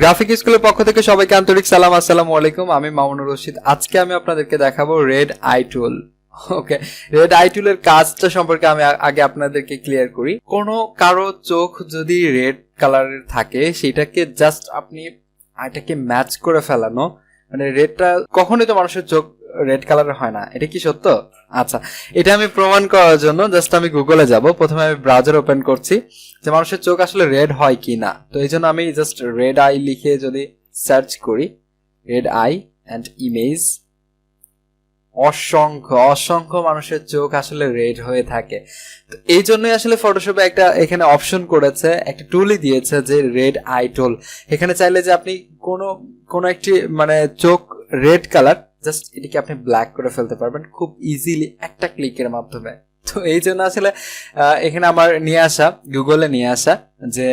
Graphic স্কুলের পক্ষ থেকে সবাইকে আন্তরিক সালাম, আসসালামু আলাইকুম। আমি মামুনুর রশিদ। আজকে আমি আপনাদেরকে দেখাবো রেড আই টুল। ওকে, রেড আই টুলের কাজটা সম্পর্কে আমি আগে আপনাদেরকে ক্লিয়ার করি। কারো চোখ যদি রেড কালারের থাকে, সেটাকে জাস্ট আপনি এটাকে ম্যাচ করে ফেলানো, মানে রেডটা কখনোই তো মানুষের চোখ রেড কালারের হয় না, এটা কি সত্য? আচ্ছা, এটা আমি প্রমাণ করার জন্য জাস্ট আমি গুগলে যাব। প্রথমে আমি ব্রাউজার ওপেন করছি যে মানুষের চোখ আসলে রেড হয় কি না। তো এই জন্য আমি জাস্ট রেড আই লিখে যদি সার্চ করি, রেড আই অ্যান্ড ইমেজ, অসংখ্য মানুষের চোখ আসলে রেড হয়ে থাকে। তো এই জন্যই আসলে ফটোশপে একটা এখানে অপশন করেছে, একটা টুলই দিয়েছে যে রেড আই টুল। এখানে চাইলে যে আপনি কোনো একটি মানে চোখ রেড কালার, জাস্ট এটিকে আপনি ব্ল্যাক করে ফেলতে পারবেন খুব ইজিলি একটা ক্লিকের মাধ্যমে। তো এই জন্য আসলে এখানে আমার গুগলে নিয়ে আসা যে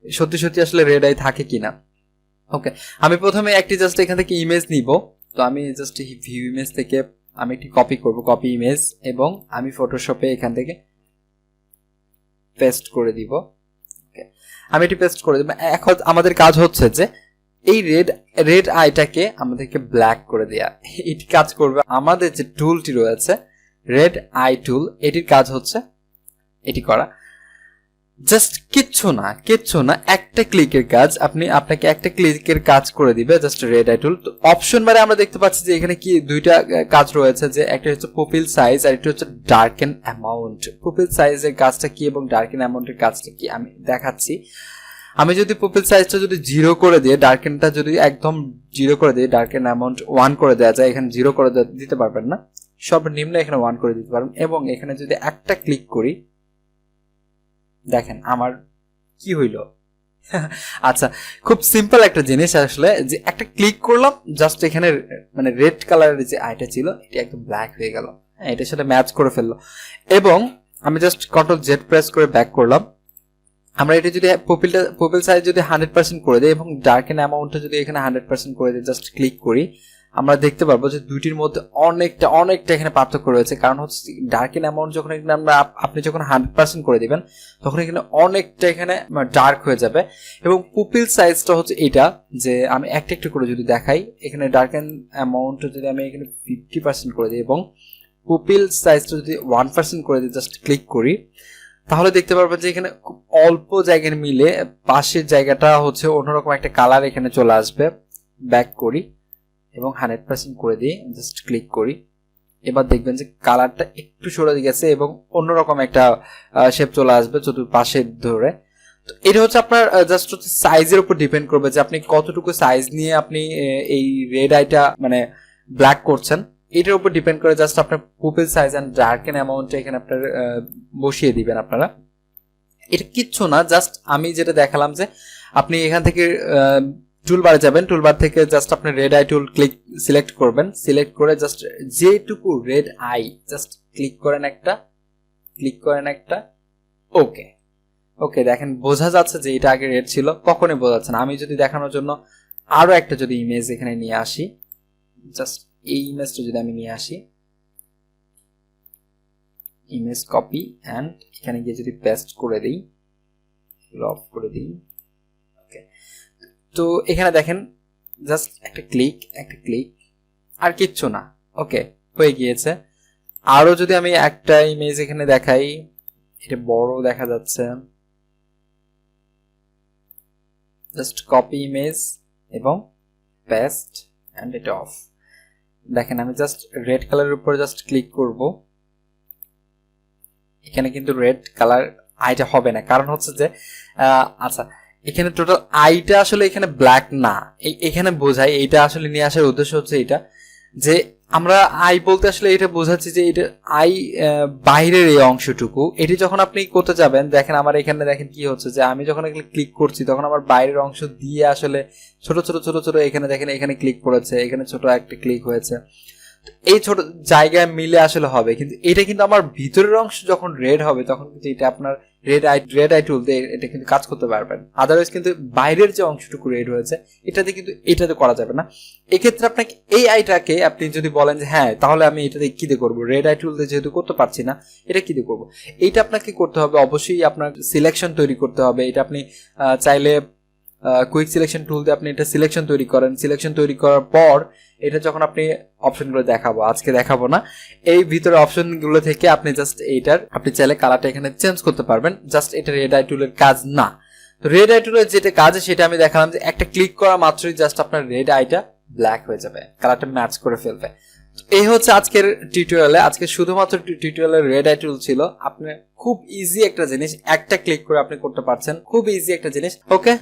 সত্যি সত্যি আসলে রেড আই থাকে কিনা। ওকে, আমি প্রথমে একটি জাস্ট এখান থেকে ইমেজ নিব। তো আমি জাস্ট ভিউ ইমেজ থেকে আমি একটি কপি করব, কপি ইমেজ, এবং আমি ফটোশপে এখান থেকে পেস্ট করে দিব। ওকে, আমি এটি পেস্ট করে দেব। এখন আমাদের কাজ হচ্ছে যে এই রেড আইটাকে আমাদেরকে ব্ল্যাক করে দেয়া। এটি কাজ করবে আমাদের যে টুলটি রয়েছে রেড আই টুল, এটির কাজ হচ্ছে এটি করা। জাস্ট কিচ্ছু না, একটা ক্লিকের কাজ। আপনাকে একটা ক্লিকের কাজ করে দিবে জাস্ট রেড আই টুল। তো অপশন বারে আমরা দেখতে পাচ্ছি যে এখানে কি দুইটা কাজ রয়েছে, যে একটা হচ্ছে পুপিল সাইজ আর একটা হচ্ছে ডার্কেন অ্যামাউন্ট। পুপিল সাইজের কাজটা কি এবং ডার্কেন অ্যামাউন্টের কাজটা কি আমি দেখাচ্ছি। আমি যদি পুপিল সাইজটা যদি 0 করে দিয়ে, ডার্কেনটা যদি একদম 0 করে দিয়ে, ডার্কেন অ্যামাউন্ট 1 করে দেওয়া যায়। এখানে 0 করে দিতে পারবেন না, সর্বনিম্ন এখানে 1 করে দিতে পারবেন। এবং এখানে যদি একটা ক্লিক করি, দেখেন আমার কি হইল। আচ্ছা, খুব সিম্পল একটা জিনিস আসলে, যে একটা ক্লিক করলাম, জাস্ট এখানে মানে রেড কালারের যে আইটা ছিল এটি একদম ব্ল্যাক হয়ে গেল। এটার সাথে ম্যাচ করে ফেললো। এবং আমি জাস্ট কন্ট্রোল জেড প্রেস করে ব্যাক করলাম। আমরা এটা যদি পুপিল সাইজ যদি 100% করে দিই এবং ডার্কেন অ্যামাউন্টটা যদি এখানে 100% করে দিই, জাস্ট ক্লিক করি, আমরা দেখতে পারবো যে দুইটির মধ্যে অনেকটা এখানে পার্থক্য রয়েছে। কারণ হচ্ছে ডার্কেন অ্যামাউন্ট যখন এখানে আপনি যখন 100% করে দিবেন, তখন এখানে অনেকটা এখানে ডার্ক হয়ে যাবে। এবং পুপিল সাইজটা হচ্ছে এটা, যে আমি একটা করে যদি দেখাই, এখানে ডার্কেন অ্যামাউন্ট যদি আমি এখানে 50% করে দিই এবং পুপিল সাইজটা যদি 1% করে দিই, জাস্ট ক্লিক করি, তাহলে দেখতে পারবেন যে এখানে খুব অল্প জায়গায় মিলে পাশের জায়গাটা হচ্ছে অন্যরকম একটা কালার এখানে চলে আসবে। ব্যাক করি এবং 100% করে দিই, জাস্ট ক্লিক করি। এবার দেখবেন যে কালারটা একটু সরে গেছে এবং অন্যরকম একটা শেপ চলে আসবে চতুর্পাশে ধরে। তো এটা হচ্ছে আপনার জাস্ট হচ্ছে সাইজের উপর ডিপেন্ড করবে যে আপনি কতটুকু সাইজ নিয়ে আপনি এই রেড আইটা মানে ব্ল্যাক করছেন, এটার উপর ডিপেন্ড করে জাস্ট আপনার পুপিল সাইজ এন্ড ডার্কেন অ্যামাউন্ট এখানে আপনার বসিয়ে দিবেন আপনারা। এটা কিচ্ছু না, জাস্ট আমি যেটা দেখালাম যে আপনি এখান থেকে টুলবারে যাবেন, টুলবার থেকে জাস্ট আপনি রেড আই টুল সিলেক্ট করবেন। সিলেক্ট করে জাস্ট যেটুকু রেড আই জাস্ট ক্লিক করেন একটা। ওকে, দেখেন বোঝা যাচ্ছে যে এটা আগে রেড ছিল, কখনোই বোঝা যাচ্ছে না। আমি যদি দেখানোর জন্য আরো একটা যদি ইমেজ এখানে নিয়ে আসি, জাস্ট এই ইমেজটা যদি আমি নিয়ে আসি, ইমেজ কপি অ্যান্ড এখানে গিয়ে যদি পেস্ট করে দিই, অফ করে দিই। ওকে, তো এখানে দেখেন জাস্ট একটা ক্লিক আর কিচ্ছু না। ওকে, হয়ে গিয়েছে। আরো যদি আমি একটা ইমেজ এখানে দেখাই, এটা বড় দেখা যাচ্ছে, জাস্ট কপি ইমেজ এবং পেস্ট অ্যান্ড এটা অফ। দেখেন আমি জাস্ট রেড কালারের উপর জাস্ট ক্লিক করব, এখানে কিন্তু রেড কালার আইটা হবে না। কারণ হচ্ছে যে আচ্ছা, এখানে টোটাল আইটা আসলে এখানে ব্ল্যাক না, এখানে বোঝাই। এইটা আসলে নিয়ে আসার উদ্দেশ্য হচ্ছে এটা, যে আমরা আই বলতে আসলে এটা বোঝাচ্ছি যে এটা আই বাইরের এই অংশটুকু। এটি যখন আপনি করতে যাবেন, দেখেন আমার এখানে দেখেন কি হচ্ছে, যে আমি যখন এখানে ক্লিক করছি তখন আমার বাইরের অংশ দিয়ে আসলে ছোট এখানে দেখেন, এখানে ক্লিক করেছে, এখানে ছোট একটা ক্লিক হয়েছে। এই ছোট জায়গায় মিলে আসলে হবে, কিন্তু এটা কিন্তু আমার ভিতরের অংশ যখন রেড হবে, তখন কিন্তু এটা আপনার রেড আই টুল দিয়ে এটা কিন্তু কাজ করতে পারবেন। আদারওয়াইজ কিন্তু বাইরের যে অংশটুকু রেড হয়েছে এটাতে করা যাবে না। এক্ষেত্রে আপনাকে এই আইটাকে আপনি যদি বলেন যে হ্যাঁ, তাহলে আমি এটাতে কি দিয়ে করবো, রেড আই টুল দিয়ে যেহেতু করতে পারছি না, এটা কি দিয়ে করবো, এইটা আপনাকে করতে হবে অবশ্যই আপনার সিলেকশন তৈরি করতে হবে। এটা আপনি চাইলে কুইক সিলেকশন টুল দিয়ে আপনি এটা সিলেকশন তৈরি করেন। সিলেকশন তৈরি করার পর এটা যখন আপনি অপশনগুলো দেখাবো, আজকে দেখাবো না, এই ভিতরে অপশনগুলো থেকে আপনি জাস্ট এইটার আপনি চাইলে কালারটা এখানে চেঞ্জ করতে পারবেন। জাস্ট এটা রেড আই টুলের কাজ না। তো রেড আই টুলের যেটা কাজ সেটা আমি দেখালাম যে একটা ক্লিক করা মাত্রই জাস্ট আপনার রেড আইটা ব্ল্যাক হয়ে যাবে, কালারটা ম্যাচ করে ফেলবে। এই হচ্ছে আজকের টিউটোরিয়ালে। আজকে শুধুমাত্র টিউটোরিয়ালের রেড আই টুল ছিল। আপনি খুব ইজি একটা জিনিস, একটা ক্লিক করে আপনি করতে পারছেন, খুব ইজি একটা জিনিস। ওকে।